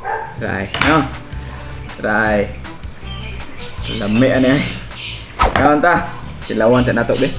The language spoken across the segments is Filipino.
Try, no? Try. Lami ano yan. Kawan ta. Silawan sa nato be.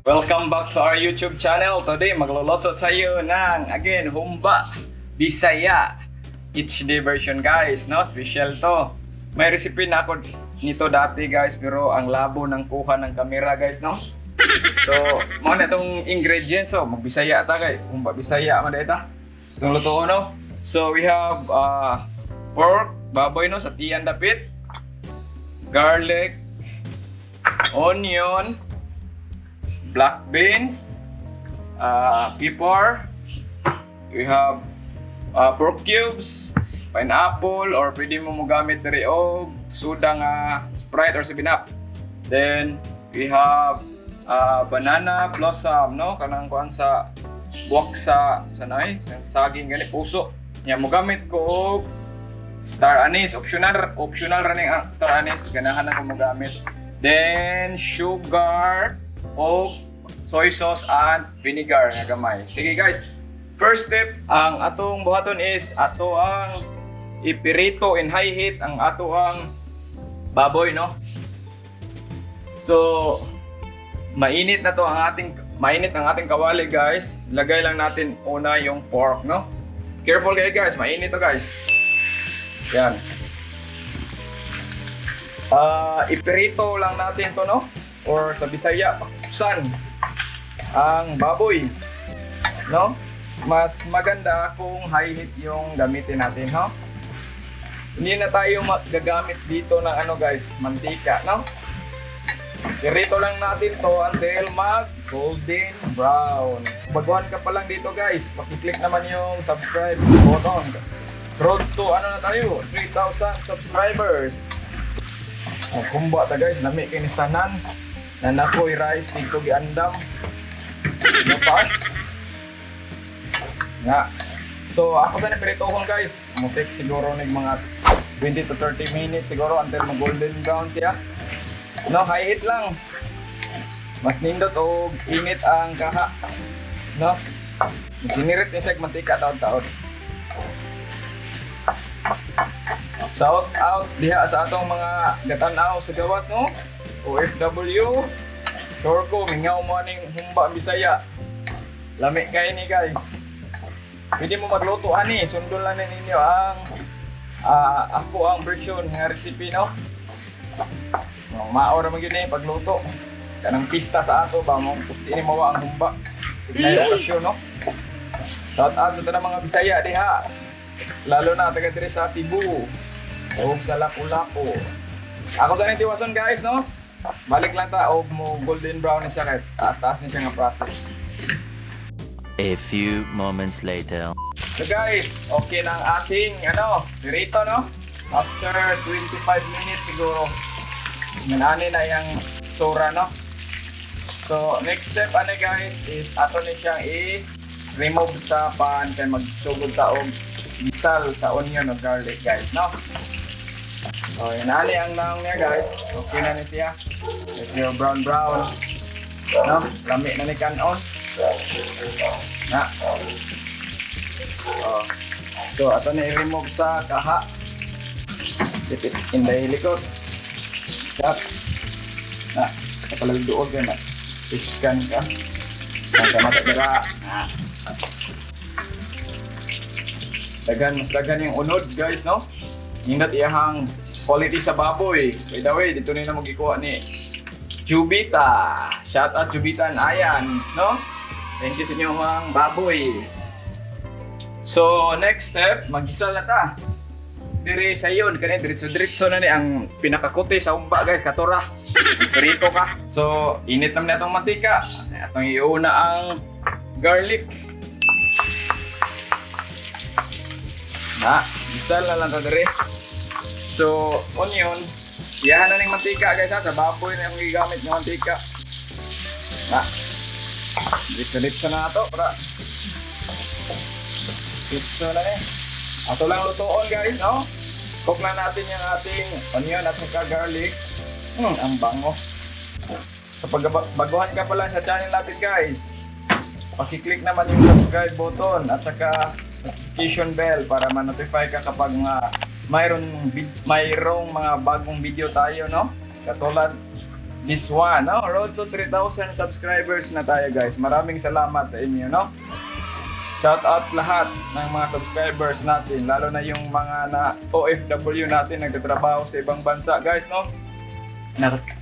Welcome back to our YouTube channel. Today magluluto tayo ng again humba Bisaya HD version guys, no? Special to. May recipe na ako nito dati guys, pero ang labo ng kuha ng camera guys, no? So, mo na itong ingredients, so magbisaya ta guys. Humba Bisaya man dita. Itong luto no. So we have pork, baboy no sa tiyan dapit, garlic, onion, black beans, pepper, we have pork cubes, pineapple, or pwede mo gamit diri og soda nga Sprite or 7-Up. Then we have banana blossom, no? Kanang kuan sa buwak sa sanay, sa saging gani puso. Nya mo gamit ko og star anise, optional ra ning star anise, ganahan ako mo gamit. Then sugar o soy sauce and vinegar nga gamay. Sige guys, first step, ang atong buhaton is ato ang ipirito in high heat ang ato ang baboy, no? So mainit na to ang ating kawali guys. Lagay lang natin una yung pork, no? Careful kayo guys, mainit to guys. Yan. Ipirito lang natin to, no? Or sa Bisaya, pakuksan ang baboy, no? Mas maganda kung high heat yung gamitin natin, no? Hindi na tayo gagamit dito ng ano guys, mantika, no? Pirito lang natin to until mag golden brown. Baguhan ka pa lang dito guys, paki-click naman yung subscribe button. Road to ano na tayo, 3,000 subscribers. Kumba ta guys, lami kay ni sanan. Na nakoy rice dito giandam. No pa? Nga. So ako sa piritohon guys, mo take siguro nig mga 20 to 30 minutes siguro until mag golden brown siya. No, high heat lang. Mas nindot og init ang kaha. No? Sinirit ni siya mantika taon-taon. Shout out diha sa atong mga gatanaw sa gawas, no? OFW, sure ko, mingaw mo aning humba Bisaya. Lami kayo ni guys. Pwede mo magluto ani, sundol lang ninyo ang ako ang version ng recipe, no? Maora mo yun pagluto. Kanang pista sa ato ba mo, pusti ni mawa ang humba. Tignan okasyon, no? Shout out sa mga Bisaya diha. Lalo na taga diri sa Cebu o sa Lapu-Lapu. Ako sa tiwason guys, no? Balik lang ta og mo golden brown siya kay taas-taas ni siya nga process. A few moments later. So guys, okay na ang ating pirito, no? After 25 minutes siguro manani na yung sura, no? So next step guys is ato ni siyang i-remove sa pan kay magsugod ta og bisal sa onion o garlic guys, no? So yan ang naong niya guys. Okay na ni siya. Medyo brown, no? Lami na ni kanon. Na. So ato na i-remove sa kaha. Dipit inday likod. Cut. Na. Kapalag duog yan na. Iskan ka. Sangka matagara. Mas dagan yung unod guys, no? Hindot iyahang quality sa baboy. By the way, dito na mag-ikuha ni Jubita. Shout out Jubita and Ayan, no? Thank you sa inyo mga baboy. So, next step, mag-gisal na ta. Dire sa iyon, kanina diretso na ni ang pinakakuti sa umba guys, katura. Perito ka. So, init naman na itong mantika. Atong iuna ang garlic. Na, gisal na lang ta dire. So, onion, iyahan na ng mantika guys ha, sa baboy na yung gigamit ng mantika. Na. Diretso na ito para ito na eh. Ato lang lutuon guys, no? Cook na natin yung ating onion at saka garlic. Ang bango. Kapag baguhan ka pa lang sa channel natin guys, pakiclick naman yung subscribe button at saka notification bell para ma-notify ka kapag mayroong mga bagong video tayo, no? Katulad this one, no? Road to 3,000 subscribers na tayo guys. Maraming salamat sa inyo, no? Shout out lahat ng mga subscribers natin, lalo na yung mga na OFW natin nagtatrabaho sa ibang bansa guys, no?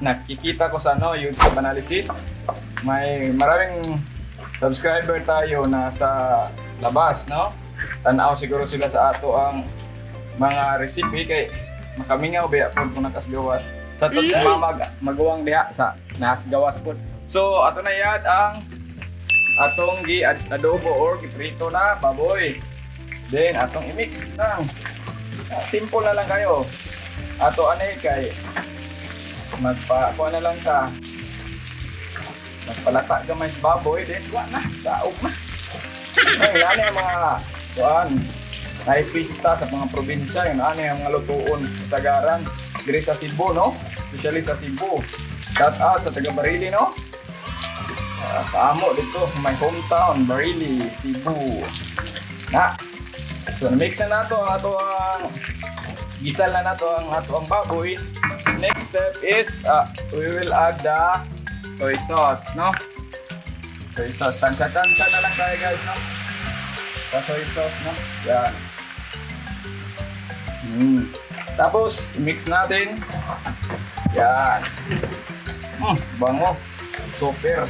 Nakikita ko sa YouTube analysis, may maraming subscriber tayo na sa labas, no? Tanaw siguro sila sa ato ang mga recipe kay makamingaw ba po kung nakasgawas sa to maguwang diha sa nasgawas po. So ato na yan ang atong adobo or giprito na baboy. Then atong i-mix lang. Simple na lang kayo. Ato anay kay kuha na lang sa magpalata gamay sa baboy, then kuha na, daog na. Ay, ano yung mga kuhaan, naipista sa mga probinsya, yun ano yung mga lutuon sa sagaran, diri sa Cebu, no? Especially sa Cebu. Shout out sa taga Barili, no? Sa amo dito, my hometown, Barili, Cebu. Na, so na-mix na nato ang ato ang gisal na nato ang ato ang baboy. Next step is we will add the soy sauce, no? Soy sauce. Tansya-tansya na lang tayo guys, no? Sa soy sauce, no? Yan. Tapos, mix natin. Yan. Bango. Super.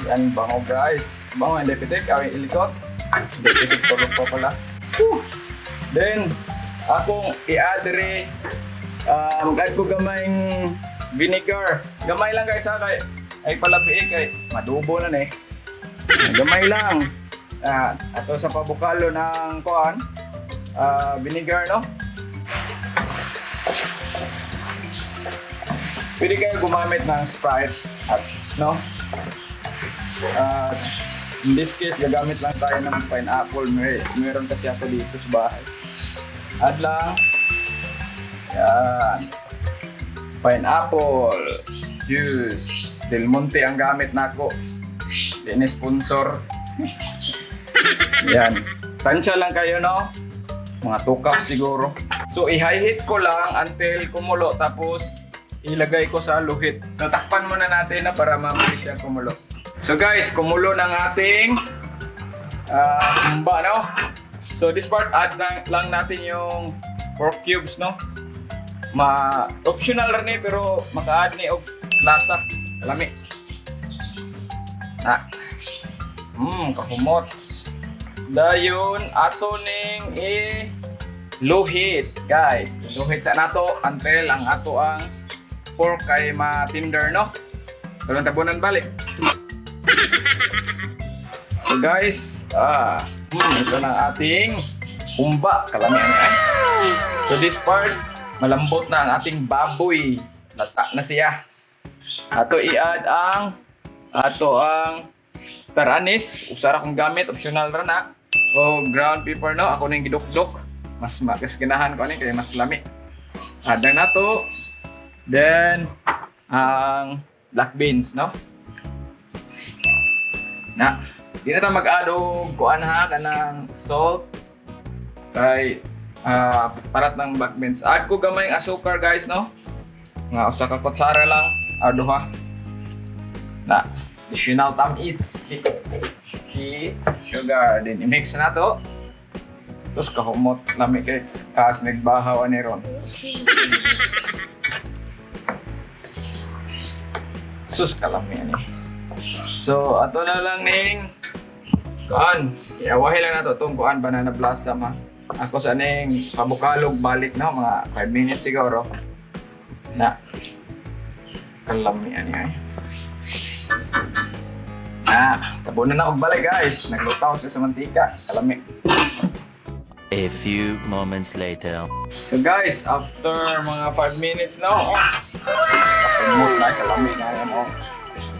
Yan, bango guys. Bango, hindi pitik. Awing ilikot. Hindi pitik, tulog pa pala. Then, akong i-add mag-add ko gamayng vinegar. Gamay lang guys ha, ay palabi kay madubo na eh. Gamay lang. Ato sa pabukalo ng kuan, vinegar, no? Pwede kayo gumamit ng Sprite at no? In this case, gagamit lang tayo ng pineapple. Meron kasi ako dito sa bahay. Add lang. Yan. Pineapple juice. Del Monte ang gamit nako. Hindi sponsor. Yan. Tansya lang kayo, no? Mga 2 cups siguro. So, i-high heat ko lang until kumulo. Tapos, ilagay ko sa luhit. So, takpan muna natin na para mabilis siyang kumulo. So, guys, kumulo ng ating humba, no? So, this part, add lang natin yung pork cubes, no? Optional rin pero maka-add ni og lasa. Lami. Kahumot. Dayon ato ning luhit, guys. Luhit sa nato until ang ato ang pork kay ma-tender, no? Tulong tabunan balik. So guys, ito na ating humba. Kalami ay. So this part, malambot na ang ating baboy. Lata na siya. Ato i-add ang star anise. Usara kong gamit, optional ra na. O ground pepper, no? Ako na yung gidukdok. Mas ganahan ko ani kaya mas lami. Add na to. Then ang black beans, no? Di na tayo mag-add og kuan ha kanang salt kay parat ng black beans. Add ko gamay ang asukar guys, no? Nga usa ka kutsara lang, duha. Additional tamis si sugar din i-mix na to. Tapos kahumot lami kay kas nagbahaw ani ron. Sus kalami ani. So ato na lang ning kuan. Iawahi lang nato tong kuan banana blossom ha. Ako sa ning pabukalog balik na mga 5 minutes siguro. Kalami ani ay. Tabunan na og balay guys. Naglutaw siya sa mantika. Kalami. A few moments later. So guys, after mga 5 minutes na kapumot na kalami na yan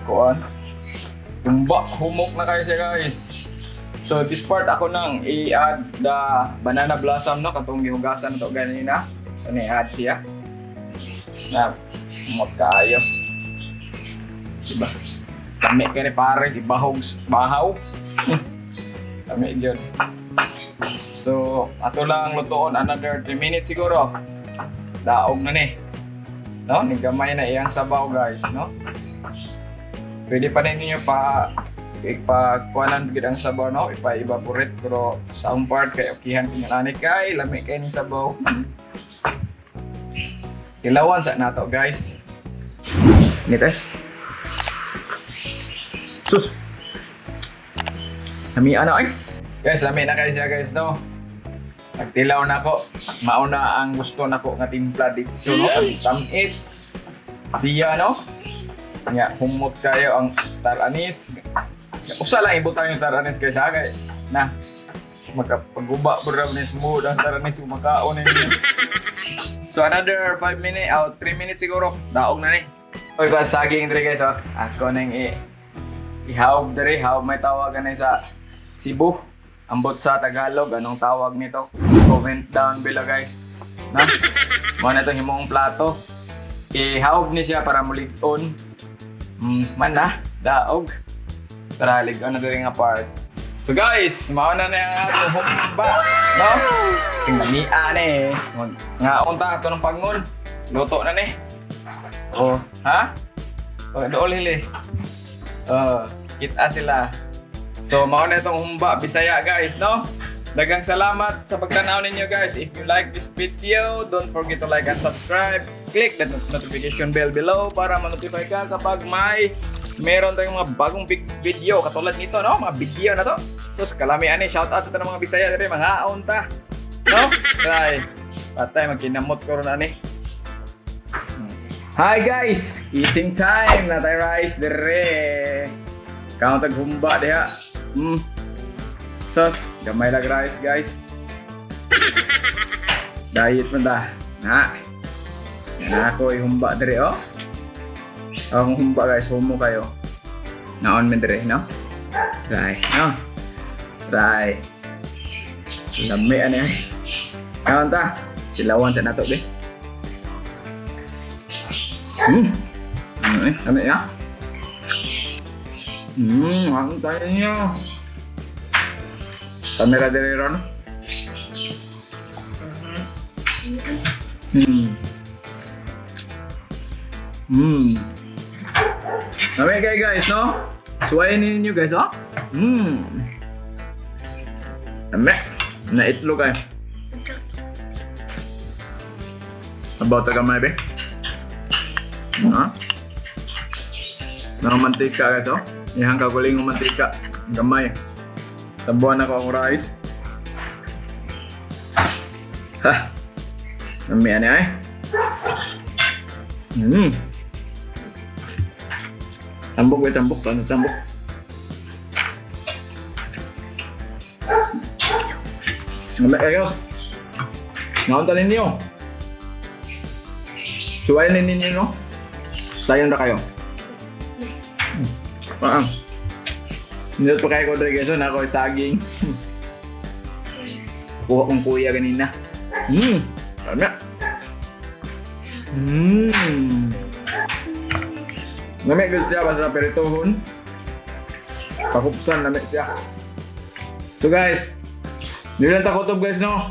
kuan. humok na kayo siya guys. So this part ako nang i-add the banana blossom no katong gihugasan to ganina. So i-add siya. Na humok kayo. Diba? Kami ka ni pare si bahaw. Kami yun. So ato lang lutoon another 3 minutes siguro. Daog na ni. No, nigamay na iyang sabaw guys, no? Pwede pa ninyo ipagkuhanan gid ang sabaw, no? Ipa-evaporate pero sa akong part kay okihan ko nga kay lami kay ni sabaw. Kilawan sa nato guys. Nito. Sus. Lami ano ay? Guys, lami na kayo siya guys, no? Nagtilaw na ako. Mauna ang gusto na ko nga timpla dito. So, no? Ang tamis. Siya, no? Nga, humot kayo ang star anise. Usa lang ibutang yung star anise kayo sa agay. Na, magkapag-uba po rin smooth ang star anise kumakaon ninyo. So, another 5 minutes, 3 minutes siguro. Daog na ni. Uy, ba, saging diri guys, oh. Ako nang ihawag diri. Hawag may tawagan na sa Cebu. Ambot sa Tagalog, anong tawag nito? Comment down below guys. Na? Mo na itong himong plato. Ihawag niya siya para muliton. Man na, daog. Tara, ligaw na rin nga part. So guys, mauna na yung ating humba. No? Tinganian eh. Nga unta ito ng pangon. Luto na ni. Oh, ha? Oh, dool hili. Kita sila. So, mauna itong humba, Bisaya guys, no? Daghang salamat sa pagtanaw ninyo guys. If you like this video, don't forget to like and subscribe. Click the notification bell below para ma-notify ka kapag meron tayong mga bagong video katulad nito, no? Mga video na to. So, kalami ani, shoutout sa tanong mga Bisaya dito, mga aunta. No? Try. Patay, magkinamot ko rin ani. Hi guys! Eating time! Natay rice dire. Kaunta humba diha. Sos, gamay lang rice guys. Diet mo da. Na. Yan ako ihumba dire oh. Ang humba guys, humo kayo. Naon men dire, no? Try, no? Try. Lami ani ay. Kaon ta. Silawan sa nato be. Ano ya? Ang tayo niya. Kamera dari Ron. Namay kayo guys, no? Suwayin ninyo guys, oh? Namay. Na-itlog kayo. About the gamay, be? Ha? Mantika guys, oh? Ihang kaguling ng mantika. Gamay. Tabuan ako ang rice. Ha! Nami ani ay. Tambok ba tambok? Ano tambok? Nami kayo. Naunta ninyo. Suwayin ninyo, no? Sayang na kayo. Hindi pa kayo ko guys, na ako saging. Kuha kong kuya kanina. Sarap na. Namit gusto siya basta peritohon. Pakupsan namit siya. So guys, hindi lang takotob guys, no?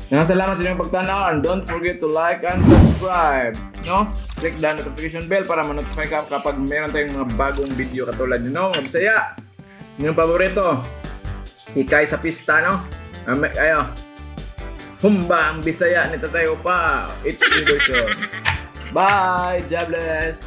Salamat sa inyong pagtanaw and don't forget to like and subscribe, no? Click the notification bell para ma-notify ka kapag meron tayong mga bagong video katulad nyo, no? Mga Bisaya, inyong paborito, hikay sa pista, no? Ayo, humba ang Bisaya ni Tatay Opa. It's version. Bye, God bless.